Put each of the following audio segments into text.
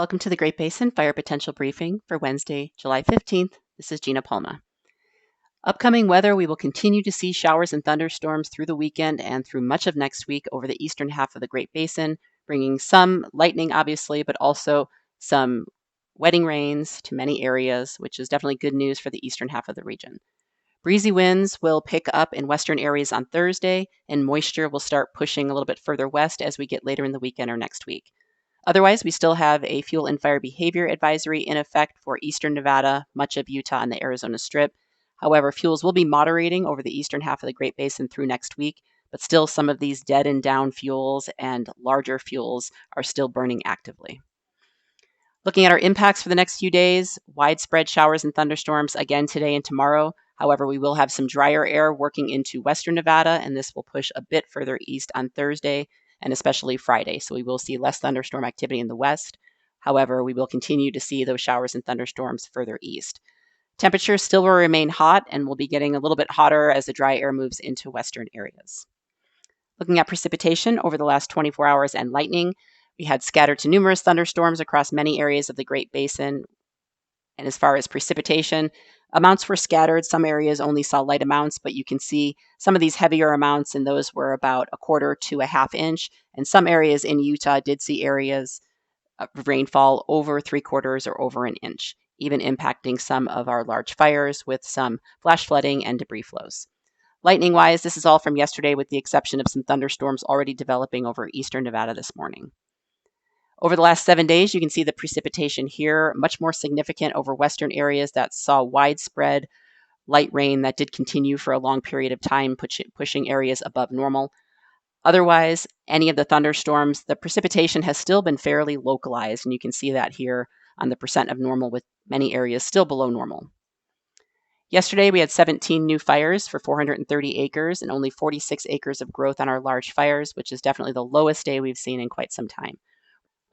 Welcome to the Great Basin Fire Potential Briefing for Wednesday, July 15th. This is Gina Palma. Upcoming weather, we will continue to see showers and thunderstorms through the weekend and through much of next week over the eastern half of the Great Basin, bringing some lightning, obviously, but also some wetting rains to many areas, which is definitely good news for the eastern half of the region. Breezy winds will pick up in western areas on Thursday, and moisture will start pushing a little bit further west as we get later in the weekend or next week. Otherwise, we still have a fuel and fire behavior advisory in effect for eastern Nevada, much of Utah, and the Arizona Strip. However, fuels will be moderating over the eastern half of the Great Basin through next week, but still some of these dead and down fuels and larger fuels are still burning actively. Looking at our impacts for the next few days, widespread showers and thunderstorms again today and tomorrow. However, we will have some drier air working into western Nevada, and this will push a bit further east on Thursday and especially Friday. So we will see less thunderstorm activity in the west. However, we will continue to see those showers and thunderstorms further east. Temperatures still will remain hot and will be getting a little bit hotter as the dry air moves into western areas. Looking at precipitation over the last 24 hours and lightning, we had scattered to numerous thunderstorms across many areas of the Great Basin. And as far as precipitation, amounts were scattered. Some areas only saw light amounts, but you can see some of these heavier amounts, and those were about a quarter to a half inch. And some areas in Utah did see areas of rainfall over 3/4 or over an inch, even impacting some of our large fires with some flash flooding and debris flows. Lightning-wise, this is all from yesterday with the exception of some thunderstorms already developing over eastern Nevada this morning. Over the last 7 days, you can see the precipitation here, much more significant over western areas that saw widespread light rain that did continue for a long period of time, pushing areas above normal. Otherwise, any of the thunderstorms, the precipitation has still been fairly localized, and you can see that here on the percent of normal with many areas still below normal. Yesterday, we had 17 new fires for 430 acres and only 46 acres of growth on our large fires, which is definitely the lowest day we've seen in quite some time.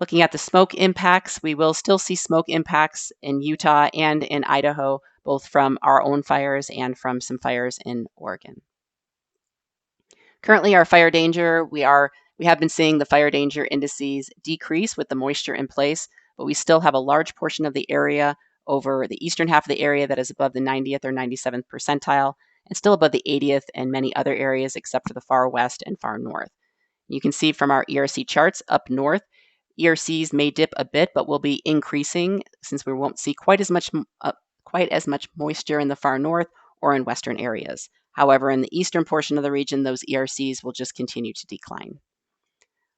Looking at the smoke impacts, we will still see smoke impacts in Utah and in Idaho, both from our own fires and from some fires in Oregon. Currently, our fire danger, we have been seeing the fire danger indices decrease with the moisture in place, but we still have a large portion of the area over the eastern half of the area that is above the 90th or 97th percentile, and still above the 80th in many other areas except for the far west and far north. You can see from our ERC charts up north, ERCs may dip a bit, but will be increasing since we won't see quite as much moisture in the far north or in western areas. However, in the eastern portion of the region, those ERCs will just continue to decline.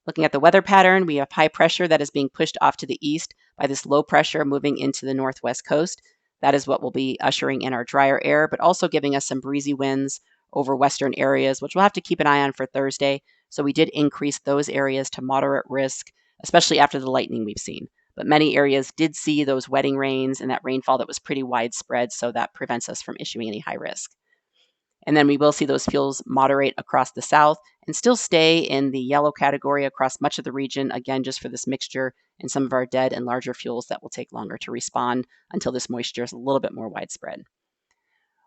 Looking at the weather pattern, we have high pressure that is being pushed off to the east by this low pressure moving into the northwest coast. That is what will be ushering in our drier air, but also giving us some breezy winds over western areas, which we'll have to keep an eye on for Thursday. So we did increase those areas to moderate risk, especially after the lightning we've seen. But many areas did see those wetting rains and that rainfall that was pretty widespread, so that prevents us from issuing any high risk. And then we will see those fuels moderate across the south and still stay in the yellow category across much of the region, again, just for this mixture and some of our dead and larger fuels that will take longer to respond until this moisture is a little bit more widespread.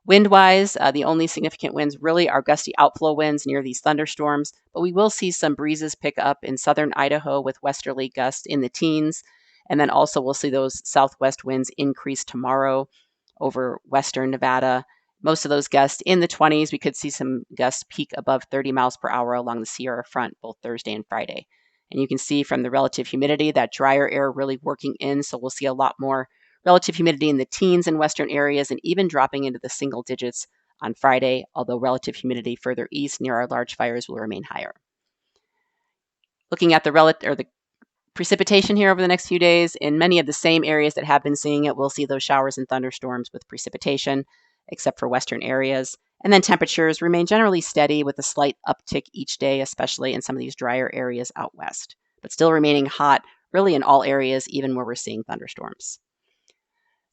Wind-wise, the only significant winds really are gusty outflow winds near these thunderstorms, but we will see some breezes pick up in southern Idaho with westerly gusts in the teens, and then also we'll see those southwest winds increase tomorrow over western Nevada. Most of those gusts in the 20s. We could see some gusts peak above 30 miles per hour along the Sierra front both Thursday and Friday. And you can see from the relative humidity that drier air really working in, so we'll see a lot more relative humidity in the teens in western areas and even dropping into the single digits on Friday, although relative humidity further east near our large fires will remain higher. Looking at the precipitation here over the next few days, in many of the same areas that have been seeing it, we'll see those showers and thunderstorms with precipitation, except for western areas. And then temperatures remain generally steady with a slight uptick each day, especially in some of these drier areas out west, but still remaining hot really in all areas, even where we're seeing thunderstorms.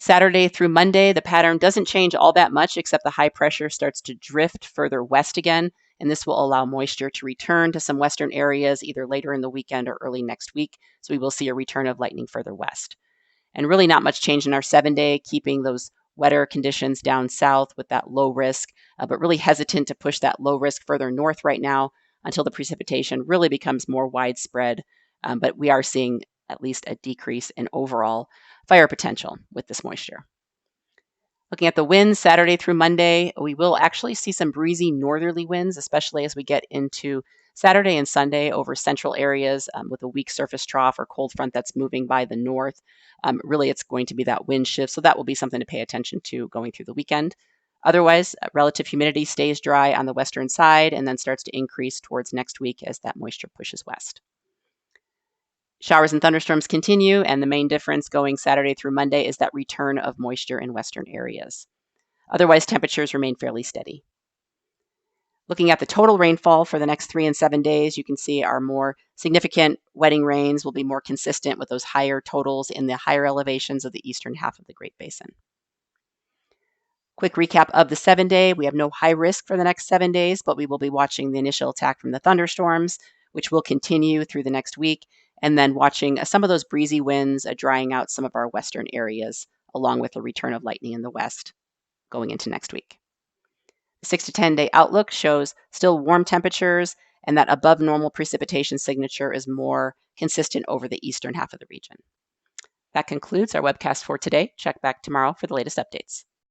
Saturday through Monday, the pattern doesn't change all that much, except the high pressure starts to drift further west again, and this will allow moisture to return to some western areas either later in the weekend or early next week, so we will see a return of lightning further west. And really not much change in our 7-day, keeping those wetter conditions down south with that low risk, but really hesitant to push that low risk further north right now until the precipitation really becomes more widespread. But we are seeing at least a decrease in overall fire potential with this moisture. Looking at the winds Saturday through Monday, we will actually see some breezy northerly winds, especially as we get into Saturday and Sunday over central areas with a weak surface trough or cold front that's moving by the north. Really, it's going to be that wind shift, so that will be something to pay attention to going through the weekend. Otherwise, relative humidity stays dry on the western side and then starts to increase towards next week as that moisture pushes west. Showers and thunderstorms continue, and the main difference going Saturday through Monday is that return of moisture in western areas. Otherwise, temperatures remain fairly steady. Looking at the total rainfall for the next 3 and 7 days, you can see our more significant wetting rains will be more consistent with those higher totals in the higher elevations of the eastern half of the Great Basin. Quick recap of the 7-day. We have no high risk for the next 7 days, but we will be watching the initial attack from the thunderstorms, which will continue through the next week, and then watching some of those breezy winds drying out some of our western areas, along with the return of lightning in the west going into next week. The 6 to 10 day outlook shows still warm temperatures, and that above normal precipitation signature is more consistent over the eastern half of the region. That concludes our webcast for today. Check back tomorrow for the latest updates.